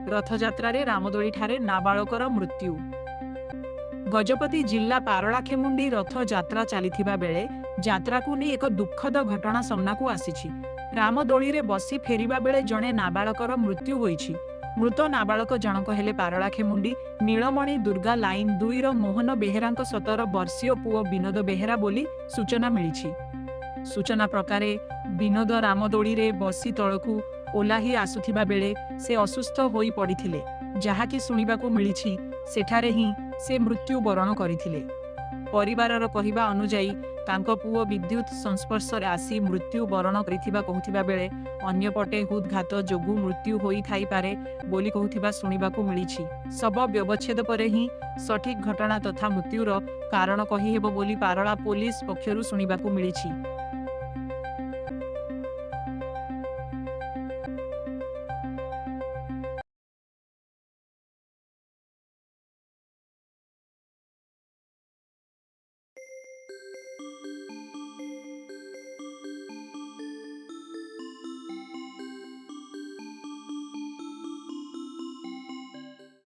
रथयात्रा रामदोली ठारे नाबालकर मृत्यु। गजपति जिला पारलाखेमुंडी रथयात्रा चलीथिबा बेले यात्रा को नहीं एक दुखद घटना सामनाकू आसीछि। रामदोली रे बसी फेरिबा बेले जणे नाबालकर मृत्यु होईछि। मृत नाबालक जनक हेले पारलाखेमुंडी नीलमणि दुर्गा लाइन 2 रो मोहन बेहेरांक 17 वर्षीय पुओ विनोद बेहेरा बोली सूचना मिलिछि। सूचना प्रकारे विनोद रामदोली रे बसी तळकू ओलाही आसुथिबा बेले से असुस्थ होई पड़िथिले, जहाकी सुनिबाकू मिलिछि सेठारे ही से मृत्यु बरण करिथिले। परिवारर कहिबा अनुजाई तांको पुओ विद्युत संस्पर्श आसी मृत्यु बरण करिथिबा कहुथिबा बेले अन्यपटे हृदघात जोगु मृत्यु होई थाई पारे बोली कहुथिबा सुनिबाकू मिलिछि। शव व्यवच्छेद परे ही सठिक घटना तथा मृत्युर कारण कहि हेबो बोली पारला पुलिस पक्षरु सुनिबाकू मिलिछि।